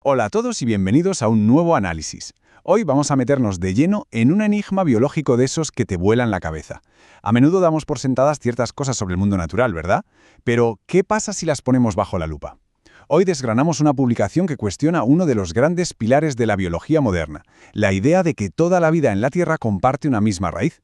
Hola a todos y bienvenidos a un nuevo análisis. Hoy vamos a meternos de lleno en un enigma biológico de esos que te vuelan la cabeza. A menudo damos por sentadas ciertas cosas sobre el mundo natural, ¿verdad? Pero, ¿qué pasa si las ponemos bajo la lupa? Hoy desgranamos una publicación que cuestiona uno de los grandes pilares de la biología moderna, la idea de que toda la vida en la Tierra comparte una misma raíz.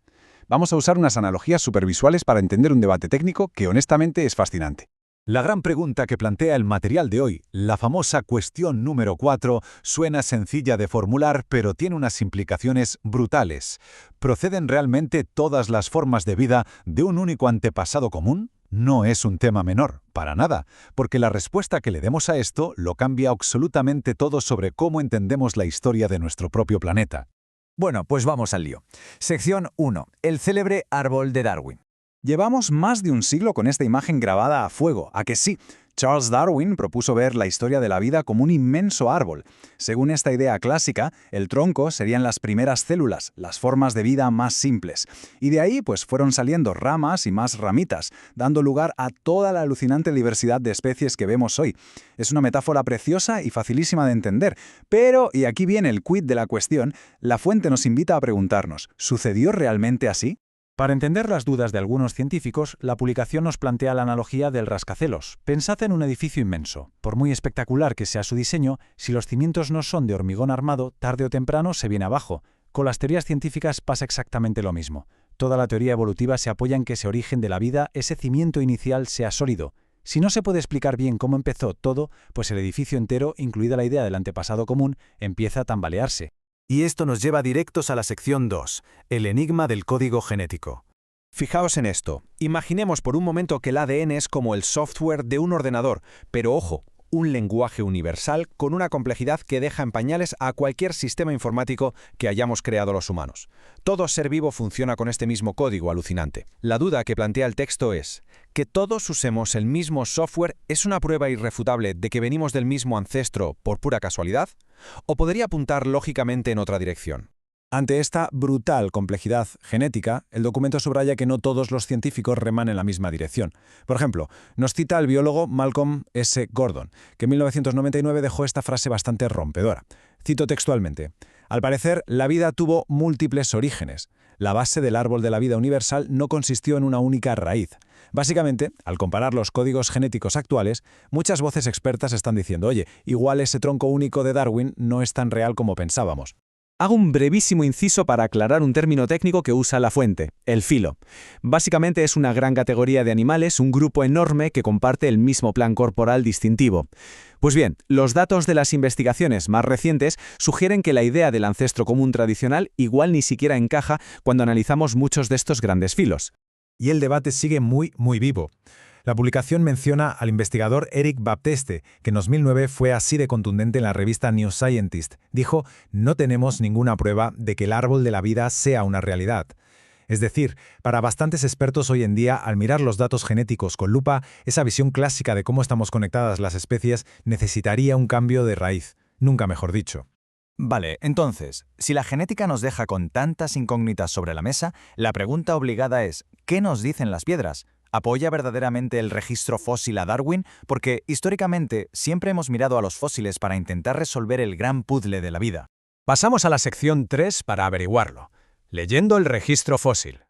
Vamos a usar unas analogías supervisuales para entender un debate técnico que honestamente es fascinante. La gran pregunta que plantea el material de hoy, la famosa cuestión número 4, suena sencilla de formular, pero tiene unas implicaciones brutales. ¿Proceden realmente todas las formas de vida de un único antepasado común? No es un tema menor, para nada, porque la respuesta que le demos a esto lo cambia absolutamente todo sobre cómo entendemos la historia de nuestro propio planeta. Bueno, pues vamos al lío. Sección 1. El célebre árbol de Darwin. Llevamos más de un siglo con esta imagen grabada a fuego, ¿a que sí? Charles Darwin propuso ver la historia de la vida como un inmenso árbol. Según esta idea clásica, el tronco serían las primeras células, las formas de vida más simples. Y de ahí pues fueron saliendo ramas y más ramitas, dando lugar a toda la alucinante diversidad de especies que vemos hoy. Es una metáfora preciosa y facilísima de entender, pero, y aquí viene el quid de la cuestión, la fuente nos invita a preguntarnos, ¿sucedió realmente así? Para entender las dudas de algunos científicos, la publicación nos plantea la analogía del rascacielos. Pensad en un edificio inmenso. Por muy espectacular que sea su diseño, si los cimientos no son de hormigón armado, tarde o temprano se viene abajo. Con las teorías científicas pasa exactamente lo mismo. Toda la teoría evolutiva se apoya en que ese origen de la vida, ese cimiento inicial, sea sólido. Si no se puede explicar bien cómo empezó todo, pues el edificio entero, incluida la idea del antepasado común, empieza a tambalearse. Y esto nos lleva directos a la sección 2, el enigma del código genético. Fijaos en esto. Imaginemos por un momento que el ADN es como el software de un ordenador, pero ojo, un lenguaje universal con una complejidad que deja en pañales a cualquier sistema informático que hayamos creado los humanos. Todo ser vivo funciona con este mismo código alucinante. La duda que plantea el texto es, ¿que todos usemos el mismo software es una prueba irrefutable de que venimos del mismo ancestro por pura casualidad? ¿O podría apuntar lógicamente en otra dirección? Ante esta brutal complejidad genética, el documento subraya que no todos los científicos reman en la misma dirección. Por ejemplo, nos cita el biólogo Malcolm S. Gordon, que en 1999 dejó esta frase bastante rompedora. Cito textualmente: «Al parecer, la vida tuvo múltiples orígenes. La base del árbol de la vida universal no consistió en una única raíz». Básicamente, al comparar los códigos genéticos actuales, muchas voces expertas están diciendo, oye, igual ese tronco único de Darwin no es tan real como pensábamos. Hago un brevísimo inciso para aclarar un término técnico que usa la fuente, el filo. Básicamente es una gran categoría de animales, un grupo enorme que comparte el mismo plan corporal distintivo. Pues bien, los datos de las investigaciones más recientes sugieren que la idea del ancestro común tradicional igual ni siquiera encaja cuando analizamos muchos de estos grandes filos. Y el debate sigue muy vivo. La publicación menciona al investigador Eric Baptiste, que en 2009 fue así de contundente en la revista New Scientist. Dijo, no tenemos ninguna prueba de que el árbol de la vida sea una realidad. Es decir, para bastantes expertos hoy en día, al mirar los datos genéticos con lupa, esa visión clásica de cómo estamos conectadas las especies necesitaría un cambio de raíz, nunca mejor dicho. Vale, entonces, si la genética nos deja con tantas incógnitas sobre la mesa, la pregunta obligada es, ¿qué nos dicen las piedras? ¿Apoya verdaderamente el registro fósil a Darwin? Porque, históricamente, siempre hemos mirado a los fósiles para intentar resolver el gran puzzle de la vida. Pasamos a la sección 3 para averiguarlo. Leyendo el registro fósil.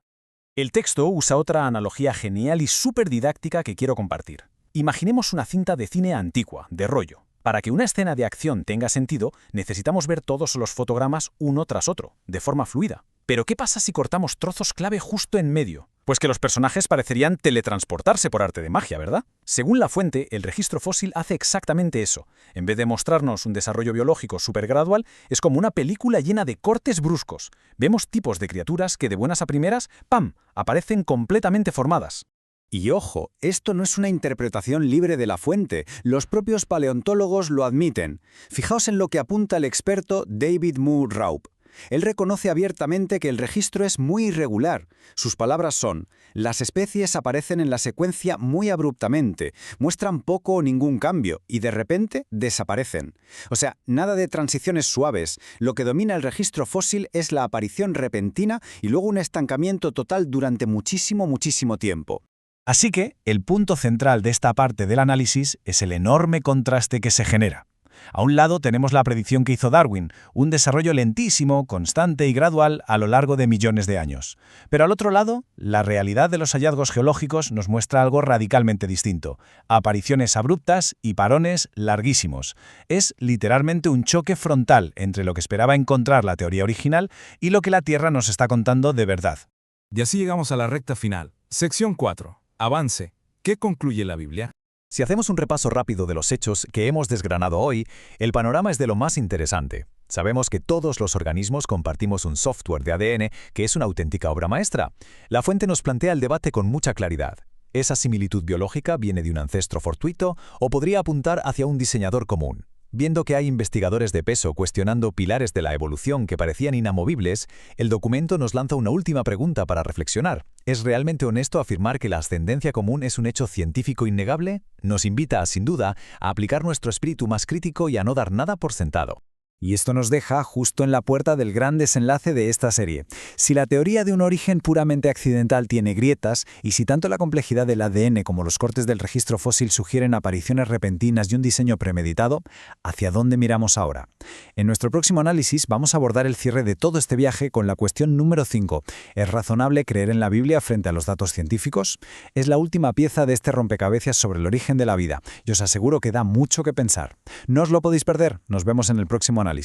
El texto usa otra analogía genial y súper didáctica que quiero compartir. Imaginemos una cinta de cine antigua, de rollo. Para que una escena de acción tenga sentido, necesitamos ver todos los fotogramas uno tras otro, de forma fluida. Pero ¿qué pasa si cortamos trozos clave justo en medio? Pues que los personajes parecerían teletransportarse por arte de magia, ¿verdad? Según la fuente, el registro fósil hace exactamente eso. En vez de mostrarnos un desarrollo biológico supergradual, es como una película llena de cortes bruscos. Vemos tipos de criaturas que de buenas a primeras, ¡pam!, aparecen completamente formadas. Y ojo, esto no es una interpretación libre de la fuente, los propios paleontólogos lo admiten. Fijaos en lo que apunta el experto David Moore Raup. Él reconoce abiertamente que el registro es muy irregular. Sus palabras son, las especies aparecen en la secuencia muy abruptamente, muestran poco o ningún cambio y de repente desaparecen. O sea, nada de transiciones suaves. Lo que domina el registro fósil es la aparición repentina y luego un estancamiento total durante muchísimo tiempo. Así que, el punto central de esta parte del análisis es el enorme contraste que se genera. A un lado tenemos la predicción que hizo Darwin, un desarrollo lentísimo, constante y gradual a lo largo de millones de años. Pero al otro lado, la realidad de los hallazgos geológicos nos muestra algo radicalmente distinto: apariciones abruptas y parones larguísimos. Es literalmente un choque frontal entre lo que esperaba encontrar la teoría original y lo que la Tierra nos está contando de verdad. Y así llegamos a la recta final. Sección 4. Avance. ¿Qué concluye la Biblia? Si hacemos un repaso rápido de los hechos que hemos desgranado hoy, el panorama es de lo más interesante. Sabemos que todos los organismos compartimos un software de ADN que es una auténtica obra maestra. La fuente nos plantea el debate con mucha claridad. ¿Esa similitud biológica viene de un ancestro fortuito o podría apuntar hacia un diseñador común? Viendo que hay investigadores de peso cuestionando pilares de la evolución que parecían inamovibles, el documento nos lanza una última pregunta para reflexionar. ¿Es realmente honesto afirmar que la ascendencia común es un hecho científico innegable? Nos invita, sin duda, a aplicar nuestro espíritu más crítico y a no dar nada por sentado. Y esto nos deja justo en la puerta del gran desenlace de esta serie. Si la teoría de un origen puramente accidental tiene grietas, y si tanto la complejidad del ADN como los cortes del registro fósil sugieren apariciones repentinas y un diseño premeditado, ¿hacia dónde miramos ahora? En nuestro próximo análisis vamos a abordar el cierre de todo este viaje con la cuestión número 5. ¿Es razonable creer en la Biblia frente a los datos científicos? Es la última pieza de este rompecabezas sobre el origen de la vida, y os aseguro que da mucho que pensar. No os lo podéis perder. Nos vemos en el próximo análisis.